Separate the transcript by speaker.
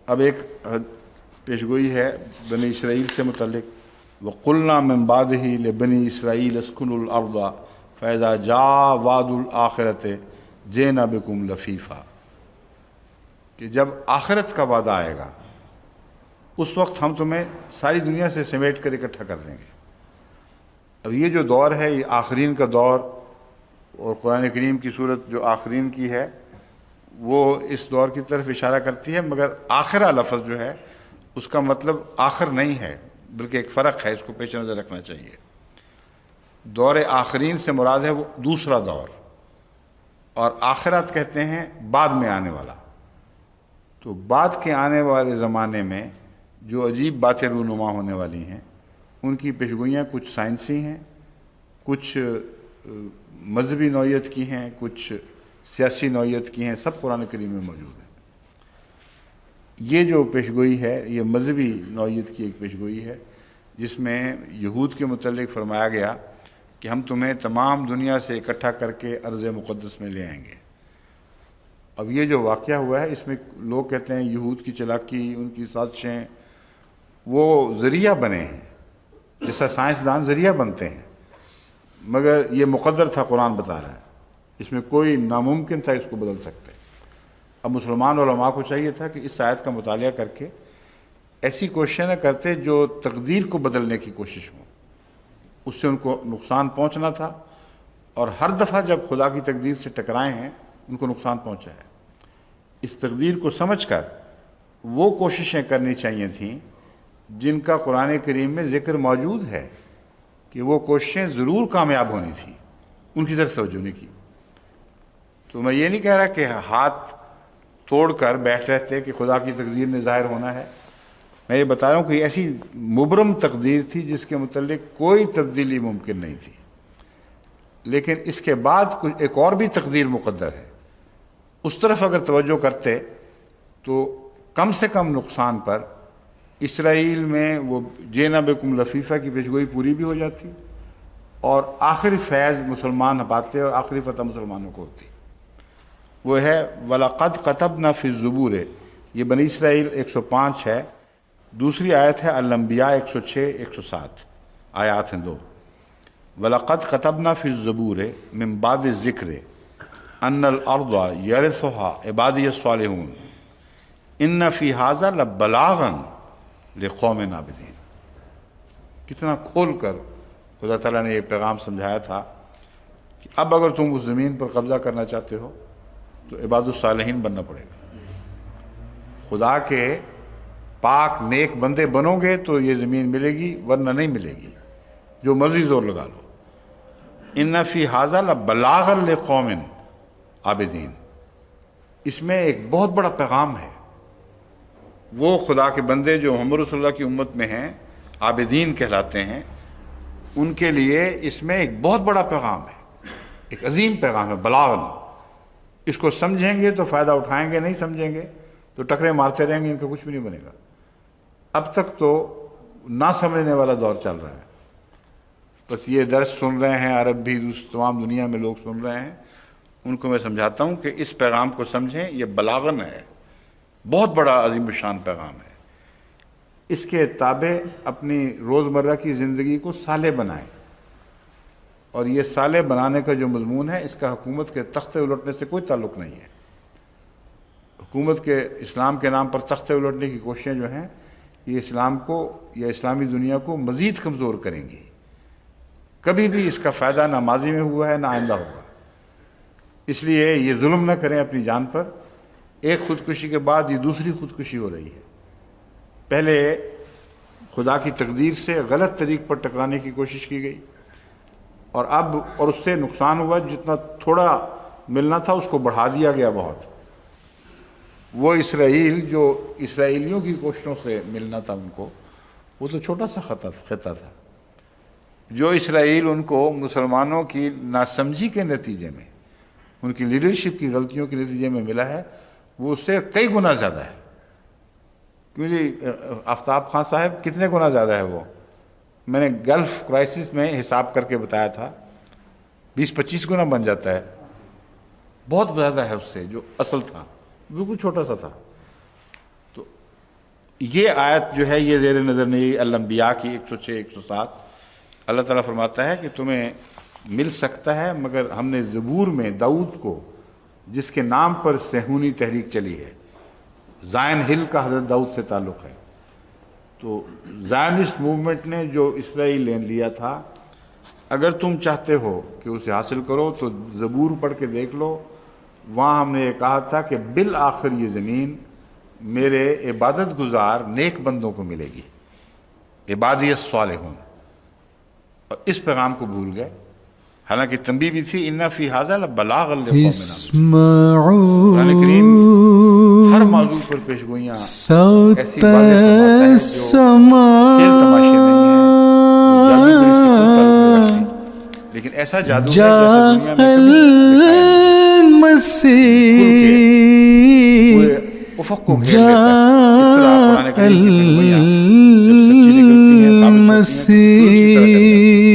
Speaker 1: اب ایک پیشگوئی ہے بنی اسرائیل سے متعلق، وَقُلْنَا مِن بَعْدِهِ لِبَنِي إِسْرَائِيلَ اسْكُنُوا الْأَرْضَ فَإِذَا جَاءَ وَعْدُ الْآخِرَةِ جِئْنَا بِكُمْ لَفِيفًا، کہ جب آخرت کا وعدہ آئے گا اس وقت ہم تمہیں ساری دنیا سے سمیٹ کر اکٹھا کر دیں گے۔ اب یہ جو دور ہے یہ آخرین کا دور، اور قرآن کریم کی صورت جو آخرین کی ہے وہ اس دور کی طرف اشارہ کرتی ہے، مگر آخرہ لفظ جو ہے اس کا مطلب آخر نہیں ہے، بلکہ ایک فرق ہے، اس کو پیش نظر رکھنا چاہیے۔ دور آخرین سے مراد ہے وہ دوسرا دور، اور آخرت کہتے ہیں بعد میں آنے والا۔ تو بعد کے آنے والے زمانے میں جو عجیب باتیں رونما ہونے والی ہیں ان کی پیشگوئیاں کچھ سائنسی ہیں، کچھ مذہبی نوعیت کی ہیں، کچھ سیاسی نوعیت کی ہیں، سب قرآن کریم میں موجود ہیں۔ یہ جو پیشگوئی ہے یہ مذہبی نوعیت کی ایک پیشگوئی ہے، جس میں یہود کے متعلق فرمایا گیا کہ ہم تمہیں تمام دنیا سے اکٹھا کر کے ارض مقدس میں لے آئیں گے۔ اب یہ جو واقعہ ہوا ہے اس میں لوگ کہتے ہیں یہود کی چلاکی، ان کی سازشیں وہ ذریعہ بنے ہیں، جیسا سائنسدان ذریعہ بنتے ہیں، مگر یہ مقدر تھا، قرآن بتا رہا ہے، اس میں کوئی ناممکن تھا اس کو بدل سکتے۔ اب مسلمان علماء کو چاہیے تھا کہ اس آیت کا مطالعہ کر کے ایسی کوششیں نہ کرتے جو تقدیر کو بدلنے کی کوشش ہو، اس سے ان کو نقصان پہنچنا تھا، اور ہر دفعہ جب خدا کی تقدیر سے ٹکرائے ہیں ان کو نقصان پہنچا ہے۔ اس تقدیر کو سمجھ کر وہ کوششیں کرنی چاہیے تھیں جن کا قرآن کریم میں ذکر موجود ہے کہ وہ کوششیں ضرور کامیاب ہونی تھیں، ان کی طرف توجہ نہیں کی۔ تو میں یہ نہیں کہہ رہا کہ ہاتھ توڑ کر بیٹھ رہتے کہ خدا کی تقدیر نے ظاہر ہونا ہے، میں یہ بتا رہا ہوں کہ ایسی مبرم تقدیر تھی جس کے متعلق کوئی تبدیلی ممکن نہیں تھی، لیکن اس کے بعد کچھ ایک اور بھی تقدیر مقدر ہے، اس طرف اگر توجہ کرتے تو کم سے کم نقصان پر اسرائیل میں وہ جینا بکم لفیفہ کی پیشگوئی پوری بھی ہو جاتی، اور آخری فیض مسلمان پاتے اور آخری فتح مسلمانوں کو ہوتی۔ وہ ہے وَلَقَدْ كَتَبْنَا فِي الزُّبُورِ، یہ بنی اسرائیل 105 ہے، دوسری آیت ہے الانبیاء 106 107 آیات ہیں دو۔ وَلَقَدْ كَتَبْنَا فِي الزُّبُورِ مِن بَعْدِ الذِّكْرِ أَنَّ الْأَرْضَ يَرِثُهَا عِبَادِيَ الصَّالِحُونَ إِنَّ فِي هَذَا لَبَلَاغًا لِقَوْمٍ عَابِدِينَ۔ کتنا کھول کر خدا تعالیٰ نے یہ پیغام سمجھایا تھا کہ اب اگر تم اس زمین پر قبضہ کرنا چاہتے ہو تو عباد الصالحین بننا پڑے گا، خدا کے پاک نیک بندے بنو گے تو یہ زمین ملے گی، ورنہ نہیں ملے گی، جو مرضی زور لگا لو۔ ان فی ھذا لبلاغا لقوم عابدین، اس میں ایک بہت بڑا پیغام ہے۔ وہ خدا کے بندے جو محمد رسول اللہ کی امت میں ہیں، عابدین کہلاتے ہیں، ان کے لیے اس میں ایک بہت بڑا پیغام ہے، ایک عظیم پیغام ہے، بلاغ۔ اس کو سمجھیں گے تو فائدہ اٹھائیں گے، نہیں سمجھیں گے تو ٹکرے مارتے رہیں گے، ان کا کچھ بھی نہیں بنے گا۔ اب تک تو نہ سمجھنے والا دور چل رہا ہے، بس یہ درس سن رہے ہیں عرب بھی، تمام دنیا میں لوگ سن رہے ہیں، ان کو میں سمجھاتا ہوں کہ اس پیغام کو سمجھیں، یہ بلاغن ہے، بہت بڑا عظیم الشان پیغام ہے۔ اس کے تابع اپنی روزمرہ کی زندگی کو صالح بنائیں، اور یہ صالح بنانے کا جو مضمون ہے اس کا حکومت کے تختے الٹنے سے کوئی تعلق نہیں ہے۔ حکومت کے اسلام کے نام پر تختے الٹنے کی کوششیں جو ہیں یہ اسلام کو یا اسلامی دنیا کو مزید کمزور کریں گی، کبھی بھی اس کا فائدہ نہ ماضی میں ہوا ہے نہ آئندہ ہوگا۔ اس لیے یہ ظلم نہ کریں اپنی جان پر، ایک خودکشی کے بعد یہ دوسری خودکشی ہو رہی ہے۔ پہلے خدا کی تقدیر سے غلط طریق پر ٹکرانے کی کوشش کی گئی، اور اس سے نقصان ہوا، جتنا تھوڑا ملنا تھا اس کو بڑھا دیا گیا بہت۔ وہ اسرائیل جو اسرائیلیوں کی کوششوں سے ملنا تھا ان کو، وہ تو چھوٹا سا خطہ تھا۔ جو اسرائیل ان کو مسلمانوں کی ناسمجھی کے نتیجے میں، ان کی لیڈرشپ کی غلطیوں کے نتیجے میں ملا ہے، وہ اس سے کئی گنا زیادہ ہے۔ کیوں جی آفتاب خان صاحب، کتنے گنا زیادہ ہے وہ؟ میں نے گلف کرائسس میں حساب کر کے بتایا تھا، 20-25 گنا بن جاتا ہے، بہت زیادہ ہے اس سے جو اصل تھا، بالکل چھوٹا سا تھا۔ تو یہ آیت جو ہے یہ زیر نظر نہیں الانبیاء کی 106 107 اللہ تعالیٰ فرماتا ہے کہ تمہیں مل سکتا ہے، مگر ہم نے زبور میں داؤد کو، جس کے نام پر سہونی تحریک چلی ہے، زائن ہل کا حضرت داؤد سے تعلق ہے، تو زائنسٹ موومنٹ نے جو اسرائیل لین لیا تھا، اگر تم چاہتے ہو کہ اسے حاصل کرو تو زبور پڑھ کے دیکھ لو، وہاں ہم نے یہ کہا تھا کہ بالآخر یہ زمین میرے عبادت گزار نیک بندوں کو ملے گی، عبادی الصالحون، اور اس پیغام کو بھول گئے، حالانکہ تنبیہ بھی تھی ان فی ھذا لبلاغا لقوم عابدین۔ قرآن کریم ہر موضوع پر پیشگوئیاں ایسی باتیں فرماتا ہے جو کھیل تماشے نہیں ہیں، جادوگری سے کوئی تعلق نہیں رکھتی، لیکن ایسا جادو ہے جیسا دنیا میں کبھی پورے افق کو گھیر لیتا ہے۔ اس طرح قرآن کریم کی پیشگوئیاں جب سچی نکلتی ہیں، ثابت ہوتی ہیں، تو سورج کی طرح چل جاتی ہیں۔